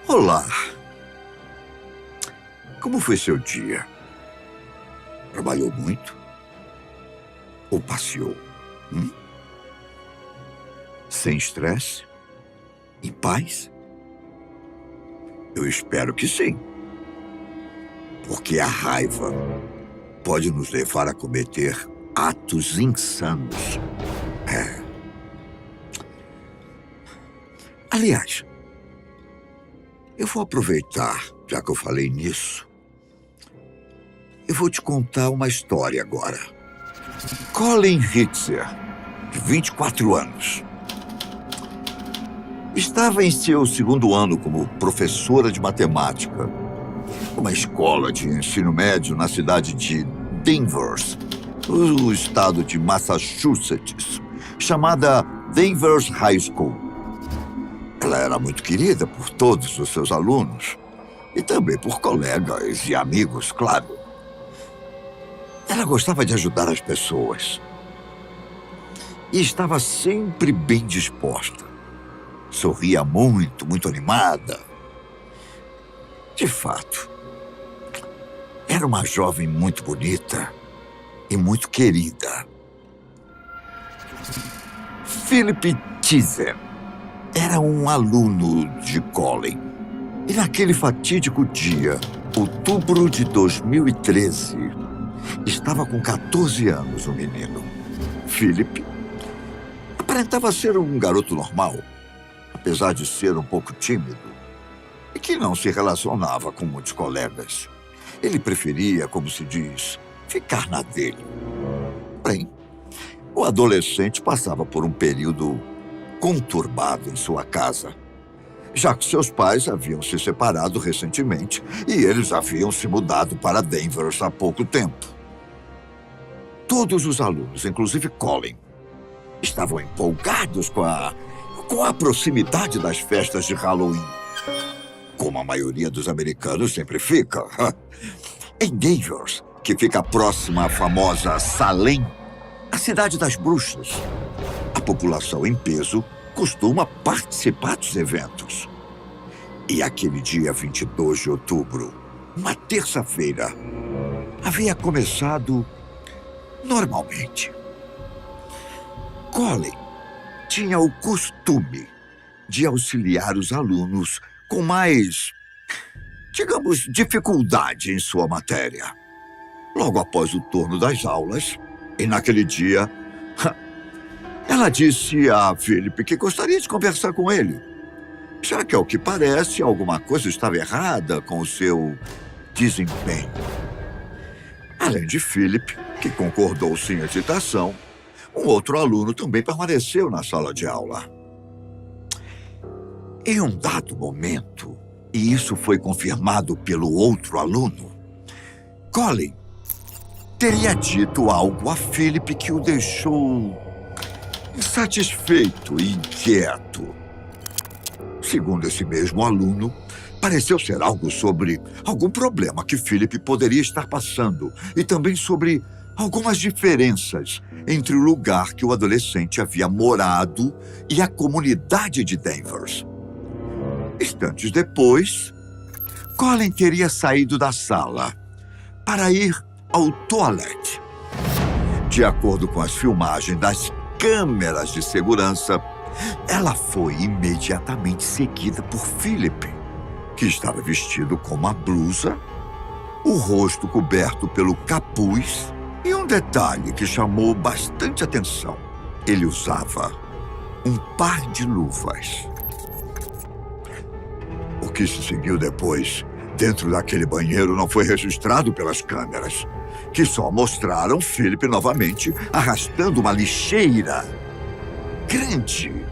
Olá. Como foi seu dia? Trabalhou muito? Ou passeou? Sem estresse? Em paz? Eu espero que sim. Porque a raiva pode nos levar a cometer atos insanos. Aliás, eu vou aproveitar, já que eu falei nisso. Eu vou te contar uma história agora. Colin Hitzer, de 24 anos. Estava em seu segundo ano como professora de matemática, numa escola de ensino médio na cidade de Danvers, no estado de Massachusetts, chamada Danvers High School. Ela era muito querida por todos os seus alunos e também por colegas e amigos, claro. Ela gostava de ajudar as pessoas e estava sempre bem disposta. Sorria muito, muito animada. De fato, era uma jovem muito bonita e muito querida. Philip Tizen era um aluno de Colin. E naquele fatídico dia, outubro de 2013, estava com 14 anos o menino. Philip aparentava ser um garoto normal, apesar de ser um pouco tímido e que não se relacionava com muitos colegas. Ele preferia, como se diz, ficar na dele. Porém, o adolescente passava por um período conturbado em sua casa, já que seus pais haviam se separado recentemente e eles haviam se mudado para Danvers há pouco tempo. Todos os alunos, inclusive Colin, estavam empolgados com a proximidade das festas de Halloween, como a maioria dos americanos sempre fica. Em Danvers, que fica próxima à famosa Salem, a cidade das bruxas, a população em peso costuma participar dos eventos. E aquele dia 22 de outubro, uma terça-feira, havia começado normalmente. Colin tinha o costume de auxiliar os alunos com mais, digamos, dificuldade em sua matéria. Logo após o turno das aulas, e naquele dia, ela disse a Philip que gostaria de conversar com ele, já que, ao que parece, alguma coisa estava errada com o seu desempenho. Além de Philip, que concordou sem hesitação, um outro aluno também permaneceu na sala de aula. Em um dado momento, e isso foi confirmado pelo outro aluno, Colin teria dito algo a Philip que o deixou insatisfeito e inquieto. Segundo esse mesmo aluno, pareceu ser algo sobre algum problema que Philip poderia estar passando e também sobre algumas diferenças entre o lugar que o adolescente havia morado e a comunidade de Danvers. Instantes depois, Colin teria saído da sala para ir ao toalete. De acordo com as filmagens das câmeras de segurança, ela foi imediatamente seguida por Philip, que estava vestido com uma blusa, o rosto coberto pelo capuz e um detalhe que chamou bastante atenção. Ele usava um par de luvas. O que se seguiu depois, dentro daquele banheiro, não foi registrado pelas câmeras, que só mostraram Philip novamente arrastando uma lixeira grande,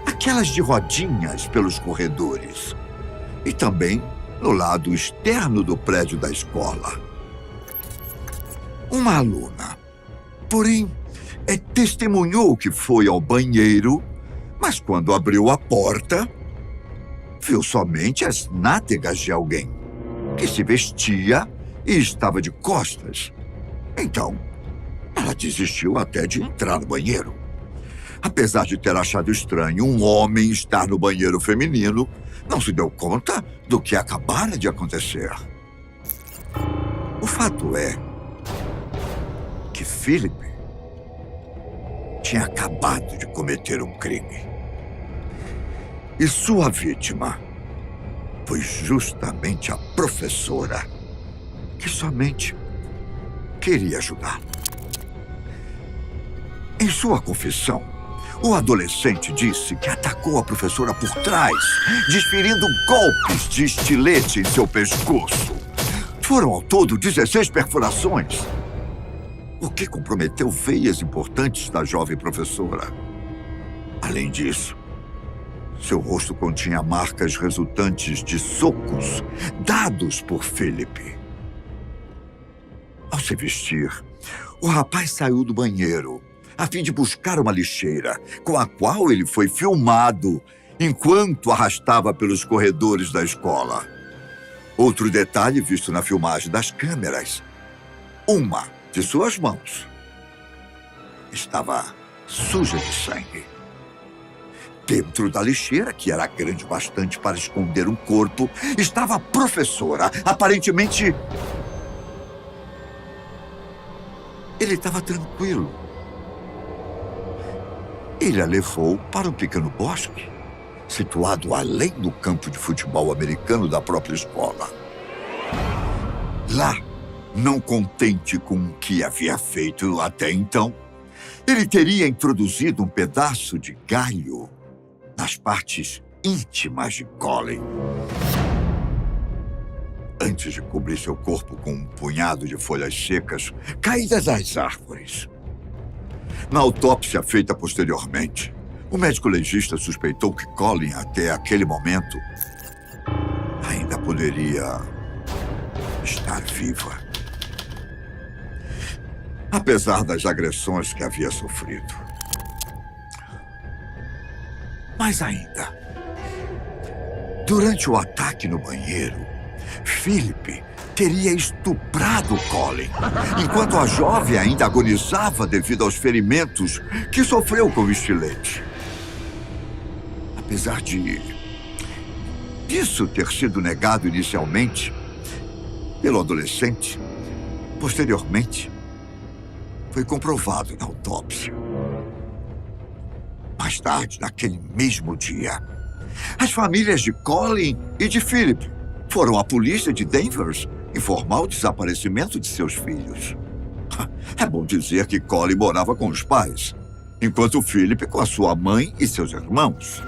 aquelas de rodinhas pelos corredores, e também no lado externo do prédio da escola. Uma aluna, porém, testemunhou que foi ao banheiro, mas quando abriu a porta, viu somente as nádegas de alguém que se vestia e estava de costas. Então, ela desistiu até de entrar no banheiro. Apesar de ter achado estranho um homem estar no banheiro feminino, não se deu conta do que acabara de acontecer. O fato é que Philip tinha acabado de cometer um crime. E sua vítima foi justamente a professora que somente queria ajudá-lo. Em sua confissão, o adolescente disse que atacou a professora por trás, desferindo golpes de estilete em seu pescoço. Foram ao todo 16 perfurações, o que comprometeu veias importantes da jovem professora. Além disso, seu rosto continha marcas resultantes de socos dados por Philip. Ao se vestir, o rapaz saiu do banheiro a fim de buscar uma lixeira, com a qual ele foi filmado enquanto arrastava pelos corredores da escola. Outro detalhe visto na filmagem das câmeras: uma de suas mãos estava suja de sangue. Dentro da lixeira, que era grande bastante para esconder um corpo, estava a professora. Aparentemente, ele estava tranquilo. Ele a levou para um pequeno bosque, situado além do campo de futebol americano da própria escola. Lá, não contente com o que havia feito até então, ele teria introduzido um pedaço de galho nas partes íntimas de Colin, antes de cobrir seu corpo com um punhado de folhas secas caídas das árvores. Na autópsia feita posteriormente, o médico legista suspeitou que Colin, até aquele momento, ainda poderia estar viva, apesar das agressões que havia sofrido. Mas ainda, durante o ataque no banheiro, Philip teria estuprado Colin, enquanto a jovem ainda agonizava devido aos ferimentos que sofreu com o estilete. Apesar disso ter sido negado inicialmente pelo adolescente, posteriormente foi comprovado na autópsia. Mais tarde, naquele mesmo dia, as famílias de Colin e de Philip foram à polícia de Denver informar o desaparecimento de seus filhos. É bom dizer que Colin morava com os pais, enquanto Philip com a sua mãe e seus irmãos.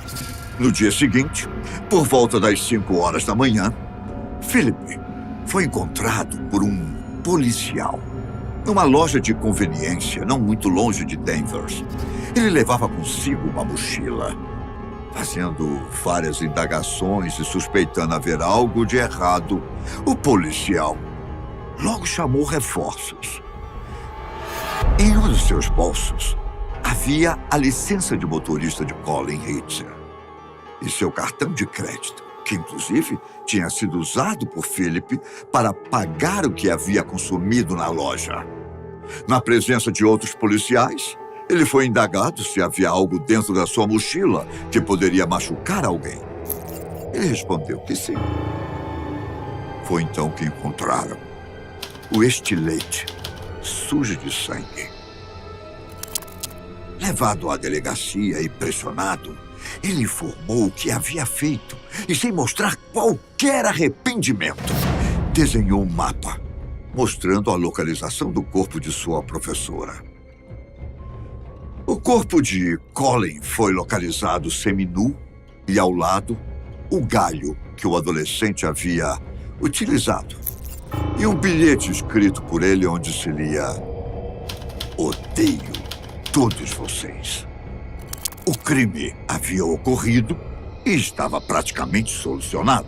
No dia seguinte, por volta das 5 horas da manhã, Philip foi encontrado por um policial numa loja de conveniência não muito longe de Denver. Ele levava consigo uma mochila. Fazendo várias indagações e suspeitando haver algo de errado, o policial logo chamou reforços. Em um dos seus bolsos havia a licença de motorista de Colin Hitcher e seu cartão de crédito, que inclusive tinha sido usado por Philip para pagar o que havia consumido na loja. Na presença de outros policiais, ele foi indagado se havia algo dentro da sua mochila que poderia machucar alguém. Ele respondeu que sim. Foi então que encontraram o estilete sujo de sangue. Levado à delegacia e pressionado, ele informou o que havia feito e, sem mostrar qualquer arrependimento, desenhou um mapa mostrando a localização do corpo de sua professora. O corpo de Colin foi localizado seminu e, ao lado, o galho que o adolescente havia utilizado e um bilhete escrito por ele onde se lia: "Odeio todos vocês." O crime havia ocorrido e estava praticamente solucionado.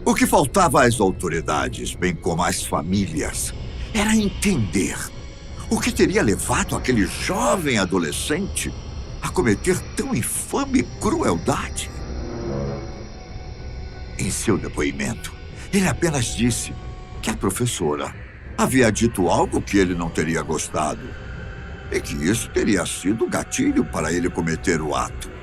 O que faltava às autoridades, bem como às famílias, era entender o que teria levado aquele jovem adolescente a cometer tão infame crueldade. Em seu depoimento, ele apenas disse que a professora havia dito algo que ele não teria gostado e que isso teria sido o gatilho para ele cometer o ato.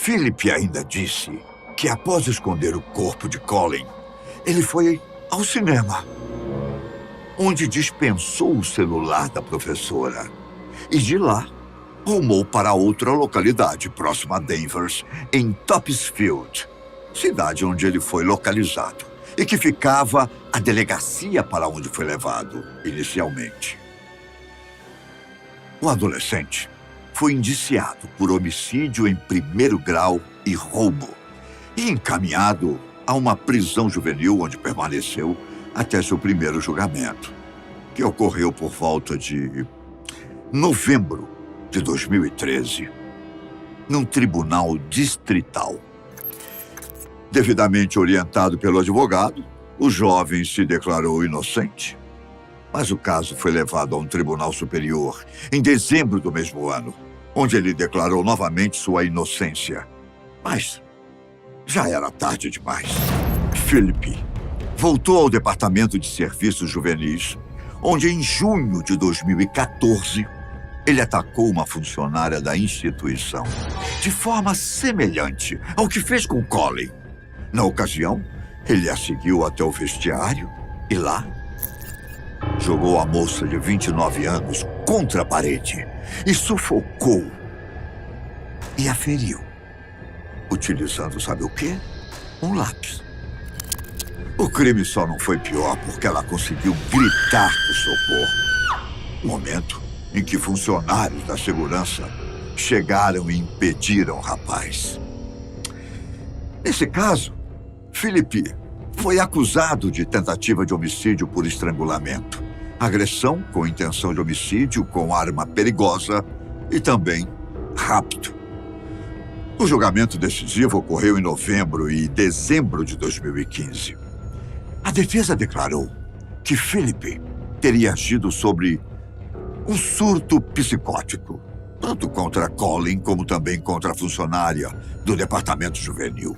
Philip ainda disse que após esconder o corpo de Colin, ele foi ao cinema, onde dispensou o celular da professora e de lá rumou para outra localidade próxima a Danvers, em Topsfield, cidade onde ele foi localizado e que ficava a delegacia para onde foi levado inicialmente. O adolescente foi indiciado por homicídio em primeiro grau e roubo e encaminhado a uma prisão juvenil onde permaneceu até seu primeiro julgamento, que ocorreu por volta de novembro de 2013, num tribunal distrital. Devidamente orientado pelo advogado, o jovem se declarou inocente, mas o caso foi levado a um tribunal superior em dezembro do mesmo ano, onde ele declarou novamente sua inocência. Mas já era tarde demais. Philip voltou ao Departamento de Serviços Juvenis, onde em junho de 2014 ele atacou uma funcionária da instituição, de forma semelhante ao que fez com Colin. Na ocasião, ele a seguiu até o vestiário e lá jogou a moça de 29 anos contra a parede e sufocou e a feriu, utilizando sabe o quê? Um lápis. O crime só não foi pior porque ela conseguiu gritar por socorro. Momento em que funcionários da segurança chegaram e impediram o rapaz. Nesse caso, Philip foi acusado de tentativa de homicídio por estrangulamento, agressão com intenção de homicídio com arma perigosa e também rapto. O julgamento decisivo ocorreu em novembro e dezembro de 2015. A defesa declarou que Philip teria agido sobre um surto psicótico, tanto contra Colin como também contra a funcionária do departamento juvenil.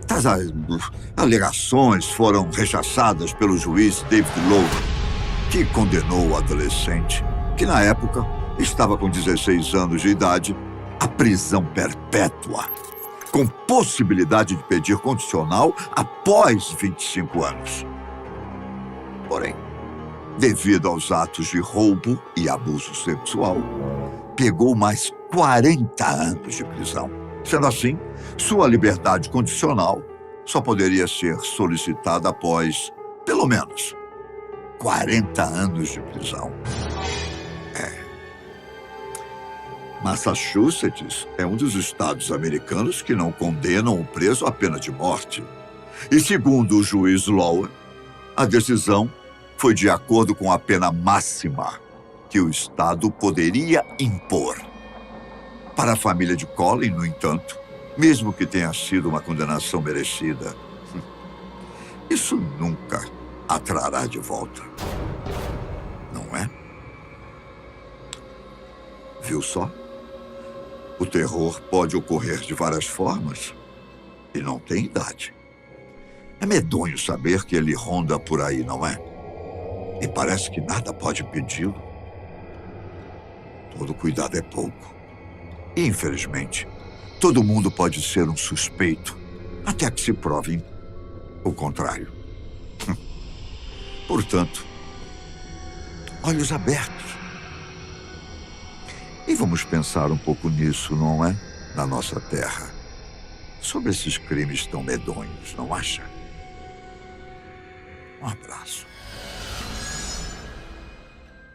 Tais alegações foram rechaçadas pelo juiz David Lowe, que condenou o adolescente, que na época estava com 16 anos de idade, à prisão perpétua, com possibilidade de pedir condicional após 25 anos. Porém, devido aos atos de roubo e abuso sexual, pegou mais 40 anos de prisão. Sendo assim, sua liberdade condicional só poderia ser solicitada após, pelo menos, 40 anos de prisão. Massachusetts é um dos estados americanos que não condenam o preso à pena de morte. E segundo o juiz Lowe, a decisão foi de acordo com a pena máxima que o estado poderia impor. Para a família de Colin, no entanto, mesmo que tenha sido uma condenação merecida, isso nunca a trará de volta. Não é? Viu só? O terror pode ocorrer de várias formas e não tem idade. É medonho saber que ele ronda por aí, não é? E parece que nada pode impedi-lo. Todo cuidado é pouco. E, infelizmente, todo mundo pode ser um suspeito, até que se prove o contrário. Portanto, olhos abertos. E vamos pensar um pouco nisso, não é? Na nossa terra. Sobre esses crimes tão medonhos, não acha? Um abraço.